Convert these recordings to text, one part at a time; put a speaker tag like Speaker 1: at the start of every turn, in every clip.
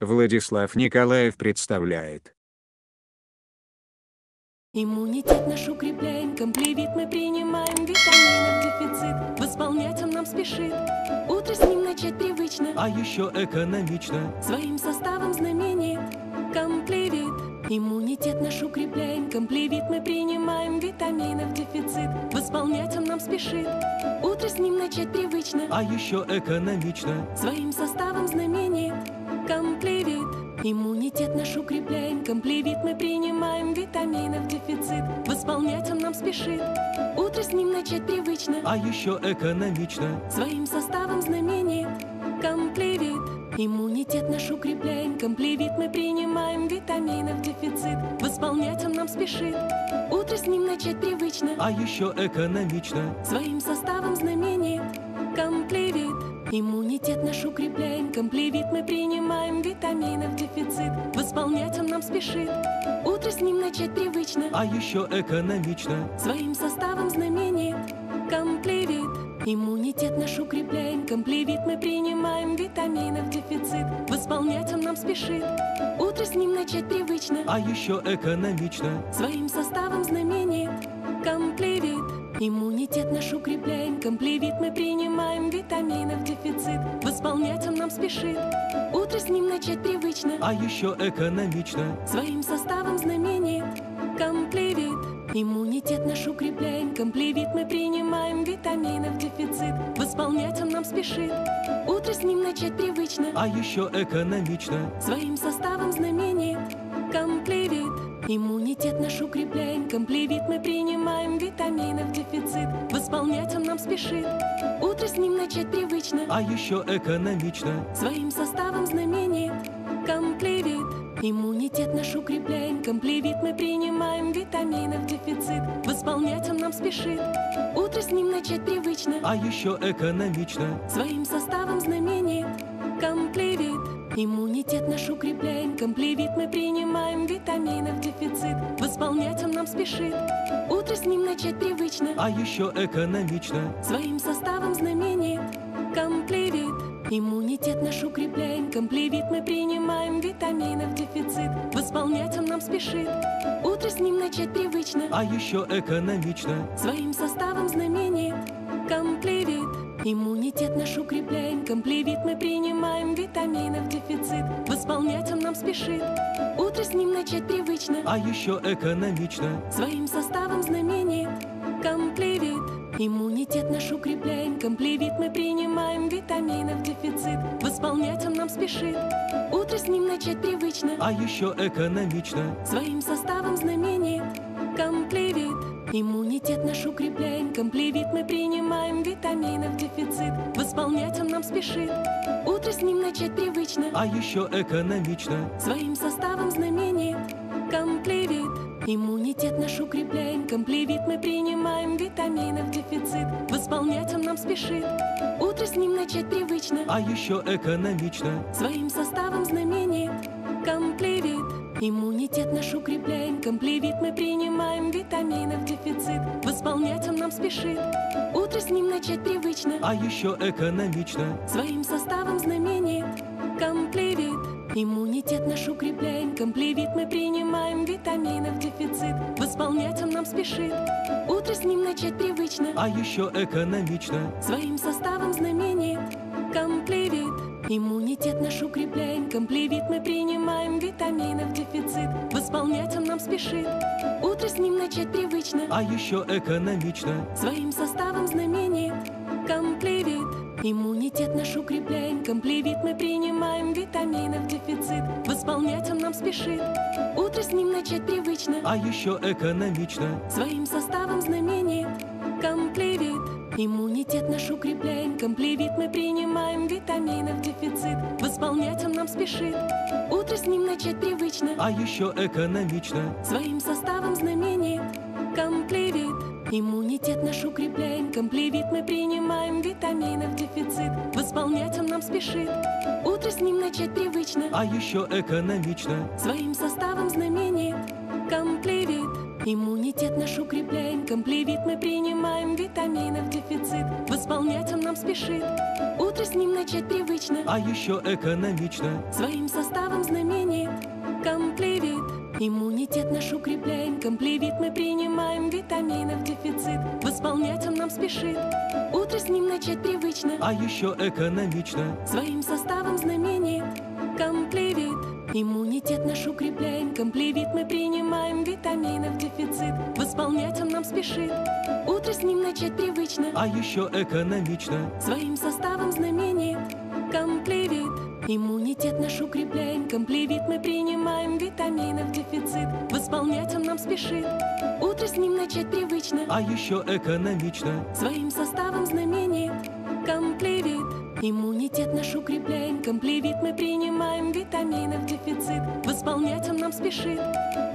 Speaker 1: Владислав Николаев представляет.
Speaker 2: Иммунитет наш укрепляем, комплевит мы принимаем, витаминов дефицит восполнять он нам спешит. Утро с ним начать привычно,
Speaker 3: а еще экономично.
Speaker 2: Своим составом знаменит комплевит. Иммунитет наш укрепляем, комплевит мы принимаем, витаминов дефицит восполнять он нам спешит. Утро с ним начать привычно,
Speaker 3: а еще экономично.
Speaker 2: Своим составом знаменит комплевит. Иммунитет наш укрепляем, комплевит мы принимаем, витаминов дефицит восполнять он нам спешит. Утро с ним начать привычно,
Speaker 3: а еще экономично.
Speaker 2: Своим составом знаменит комплевит. Иммунитет наш укрепляем, комплевит мы принимаем, витаминов дефицит восполнять он нам спешит. Утро с ним начать привычно,
Speaker 3: а еще экономично.
Speaker 2: Своим составом знаменит комплевит. Иммунитет наш укрепляем, комплевит мы принимаем, витаминов дефицит восполнять он нам спешит. Утро с ним начать привычно,
Speaker 3: а еще экономично.
Speaker 2: Своим составом знаменит комплевит. Иммунитет наш укрепляем, комплевит мы принимаем, витаминов дефицит восполнять он нам спешит. Утро с ним начать привычно,
Speaker 3: а еще экономично.
Speaker 2: Своим составом знаменит комплевит. Иммунитет наш укрепляем, комплевит мы принимаем, витаминов дефицит восполнять он нам спешит. Утро с ним начать привычно,
Speaker 3: а еще экономично.
Speaker 2: Своим составом знаменит комплевит. Иммунитет наш укрепляем, комплевит мы принимаем, витаминов дефицит восполнять он нам спешит. Утро с ним начать привычно,
Speaker 3: а еще экономично.
Speaker 2: Своим составом знаменит комплевит. Иммунитет наш укрепляем, комплевит мы принимаем, витаминов дефицит восполнять он нам спешит. Утро с ним начать привычно,
Speaker 3: а еще экономично.
Speaker 2: Своим составом знаменит комплевит. Иммунитет наш укрепляем, комплевит мы принимаем, витаминов дефицит восполнять он нам спешит. Утро с ним начать привычно,
Speaker 3: а еще экономично.
Speaker 2: Своим составом знаменит комплевит. Иммунитет наш укрепляем, комплевит мы принимаем, витаминов дефицит восполнять он нам спешит. Утро с ним начать привычно,
Speaker 3: а еще экономично.
Speaker 2: Своим составом знаменит комплевит. Иммунитет наш укрепляем, комплевит мы принимаем, витаминов дефицит восполнять он нам спешит. Утро с ним начать привычно,
Speaker 3: а еще экономично.
Speaker 2: Своим составом знаменит комплевит. Иммунитет наш укрепляем, комплевит мы принимаем, витаминов дефицит восполнять он нам спешит. Утро с ним начать привычно,
Speaker 3: а еще экономично.
Speaker 2: Своим составом знаменит комплевит. Иммунитет наш укрепляем, комплевит мы принимаем, витаминов дефицит восполнять он нам спешит. Утро с ним начать привычно,
Speaker 3: а еще экономично.
Speaker 2: Своим составом знаменит комплевит. Иммунитет наш укрепляем, комплевит мы принимаем, витаминов дефицит восполнять он нам спешит. Утро с ним начать привычно,
Speaker 3: а еще экономично.
Speaker 2: Своим составом знаменит комплевит. Иммунитет наш укрепляем, комплевит мы принимаем, витаминов дефицит восполнять он нам спешит. Утро с ним начать привычно,
Speaker 3: а еще экономично.
Speaker 2: Своим составом знаменит комплевит. Иммунитет наш укрепляем, комплевит мы принимаем, витаминов дефицит восполнять он нам спешит. Утро с ним начать привычно,
Speaker 3: а еще экономично.
Speaker 2: Своим составом знаменит комплевит. Иммунитет наш укрепляем, комплевит мы принимаем, витаминов дефицит восполнять он нам спешит. Утро с ним начать привычно,
Speaker 3: а еще экономично.
Speaker 2: Своим составом знаменит комплевит. Иммунитет наш укрепляем, комплевит мы принимаем, витаминов дефицит восполнять он нам спешит. Утро с ним начать привычно,
Speaker 3: а еще экономично.
Speaker 2: Своим составом знаменит комплевит. Иммунитет наш укрепляем, комплевит мы принимаем, витаминов дефицит восполнять он нам спешит. Утро с ним начать привычно,
Speaker 3: а еще экономично.
Speaker 2: Своим составом знаменит комплевит. Иммунитет наш укрепляем, комплевит мы принимаем, витаминов дефицит восполнять он нам спешит. Утро с ним начать привычно,
Speaker 3: а еще экономично.
Speaker 2: Своим составом знаменит комплевит. Иммунитет наш укрепляем, комплевит мы принимаем, витаминов дефицит восполнять он нам спешит. Утро с ним начать привычно,
Speaker 3: а еще экономично.
Speaker 2: Своим составом знаменит комплевит. Иммунитет наш укрепляем, комплевит мы принимаем, витаминов дефицит восполнять он нам спешит. Утро с ним начать привычно,
Speaker 3: а еще экономично.
Speaker 2: своим составом знаменит. Комплевит. Иммунитет наш укрепляем, комплевит мы принимаем, витаминов дефицит восполнять он нам спешит. Утро с ним начать привычно,
Speaker 3: А еще экономично.
Speaker 2: своим составом знаменит. Комплевит. Иммунитет наш укрепляем, комплевит мы принимаем, витаминов дефицит восполнять он нам спешит. Утро с ним начать привычно,
Speaker 3: А еще экономично.
Speaker 2: своим составом знаменит. Комплевит. Иммунитет наш укрепляем, комплевит мы принимаем, витаминов дефицит восполнять он нам спешит. Утро с ним начать привычно,
Speaker 3: А еще экономично.
Speaker 2: своим составом знаменит. Комплевит. Иммунитет наш укрепляем, комплевит мы принимаем, витаминов дефицит восполнять он нам спешит.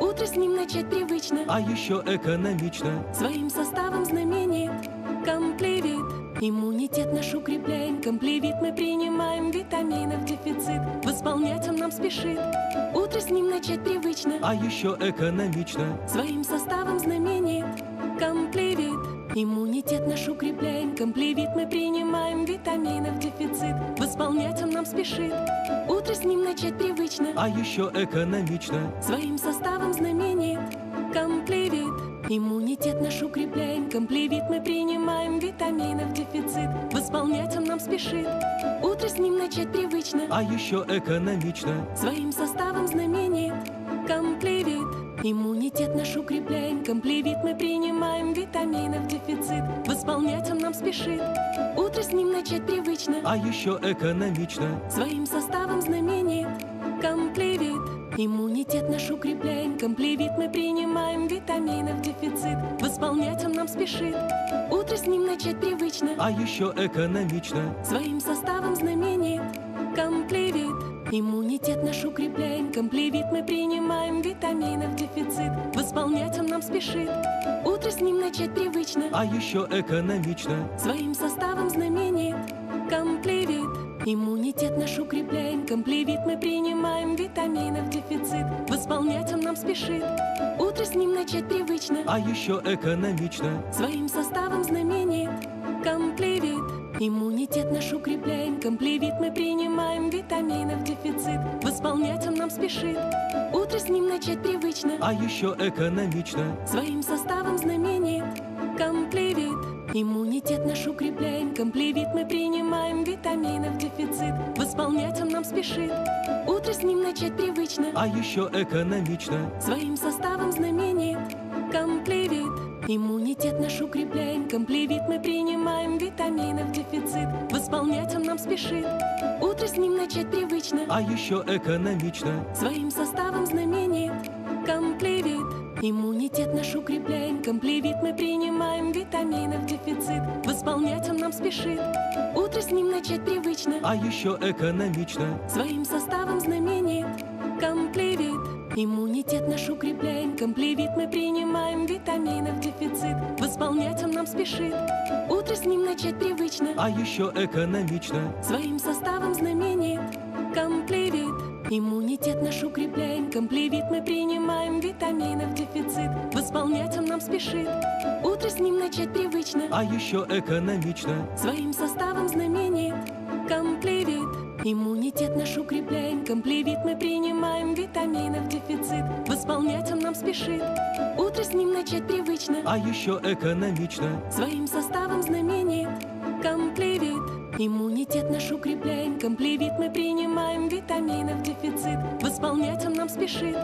Speaker 2: Утро с ним начать привычно,
Speaker 3: А еще экономично.
Speaker 2: своим составом знаменит. Комплевит. Иммунитет наш укрепляем, комплевит мы принимаем, витаминов дефицит восполнять он нам спешит. Утро с ним начать привычно,
Speaker 3: А еще экономично.
Speaker 2: своим составом знаменит. Комплевит. Иммунитет наш укрепляем, комплевит мы принимаем, витаминов дефицит восполнять он нам спешит. Утро с ним начать привычно,
Speaker 3: А еще экономично.
Speaker 2: своим составом знаменит. Комплевит. Иммунитет наш укрепляем, комплевит мы принимаем, витаминов дефицит восполнять он нам спешит. Утро с ним начать привычно,
Speaker 3: А еще экономично.
Speaker 2: своим составом знаменит. Комплевит. Иммунитет наш укрепляем, комплевит мы принимаем, витаминов дефицит восполнять он нам спешит. Утро с ним начать привычно,
Speaker 3: А еще экономично.
Speaker 2: своим составом знаменит. Комплевит. Иммунитет наш укрепляем, комплевит мы принимаем, витаминов дефицит восполнять он нам спешит. Утро с ним начать привычно,
Speaker 3: А еще экономично.
Speaker 2: своим составом знаменит. Комплевит. Иммунитет наш укрепляем, комплевит мы принимаем, витаминов дефицит восполнять он нам спешит. Утро с ним начать привычно,
Speaker 3: А еще экономично.
Speaker 2: своим составом знаменит. Комплевит. Иммунитет наш укрепляем, комплевит мы принимаем, витаминов дефицит восполнять он нам спешит. Утро с ним начать привычно,
Speaker 3: А еще экономично.
Speaker 2: своим составом знаменит. Комплевит. Иммунитет наш укрепляем, комплевит мы принимаем, витаминов дефицит восполнять он нам спешит. Утро с ним начать привычно,
Speaker 3: А еще экономично.
Speaker 2: своим составом знаменит. Комплевит. Иммунитет наш укрепляем, комплевит мы принимаем, витаминов дефицит восполнять он нам спешит. Утро с ним начать привычно,
Speaker 3: А еще экономично.
Speaker 2: своим составом знаменит. Комплевит. Иммунитет наш укрепляем, комплевит мы принимаем, витаминов дефицит восполнять он нам спешит. Утро с ним начать привычно,
Speaker 3: А еще экономично.
Speaker 2: своим составом знаменит. Комплевит. Иммунитет наш укрепляем, комплевит мы принимаем, витаминов дефицит восполнять он нам спешит. Утро с ним начать привычно,
Speaker 3: А еще экономично.
Speaker 2: своим составом знаменит. Комплевит. Иммунитет наш укрепляем, комплевит мы принимаем, витаминов дефицит восполнять он нам спешит. Утро с ним начать привычно,
Speaker 3: А еще экономично.
Speaker 2: своим составом знаменит. Комплевит. Иммунитет наш укрепляем, комплевит мы принимаем, витаминов дефицит восполнять он нам спешит. Утро с ним начать привычно,
Speaker 3: А еще экономично.
Speaker 2: своим составом знаменит. Комплевит. Иммунитет наш укрепляем, комплевит мы принимаем, витаминов дефицит восполнять он нам спешит. Утро с ним начать привычно,
Speaker 3: А еще экономично.
Speaker 2: своим составом знаменит. Комплевит. Иммунитет наш укрепляем, комплевит мы принимаем, витаминов дефицит восполнять он нам спешит.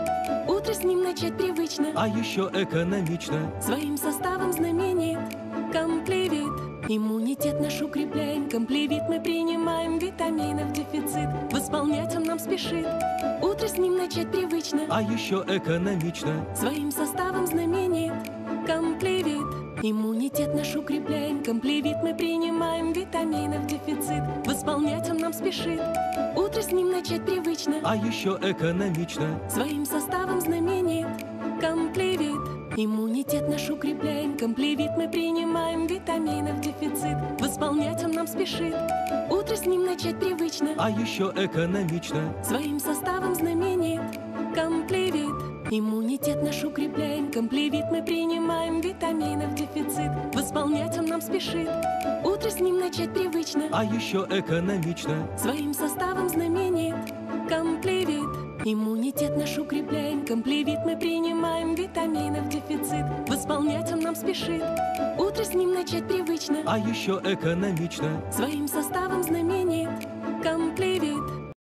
Speaker 2: Утро с ним начать привычно,
Speaker 3: А еще экономично.
Speaker 2: своим составом знаменит. Комплевит. Иммунитет наш укрепляем, комплевит мы принимаем, витаминов дефицит восполнять он нам спешит. Утро с ним начать привычно,
Speaker 3: А еще экономично.
Speaker 2: своим составом знаменит. Комплевит. Иммунитет наш укрепляем, комплевит мы принимаем, витаминов дефицит восполнять он нам спешит. Утро с ним начать привычно,
Speaker 3: А еще экономично.
Speaker 2: своим составом знаменит. Комплевит. Иммунитет наш укрепляем, комплевит мы принимаем, витаминов дефицит восполнять он нам спешит. Утро с ним начать привычно,
Speaker 3: А еще экономично.
Speaker 2: своим составом знаменит. Комплевит. Иммунитет наш укрепляем, комплевит мы принимаем, витаминов дефицит восполнять он нам спешит. Утро с ним начать привычно,
Speaker 3: А еще экономично.
Speaker 2: своим составом знаменит. Комплевит. Иммунитет наш укрепляем, комплевит мы принимаем, витаминов дефицит восполнять он нам спешит. Утро с ним начать привычно,
Speaker 3: А еще экономично.
Speaker 2: своим составом знаменит. Комплевит.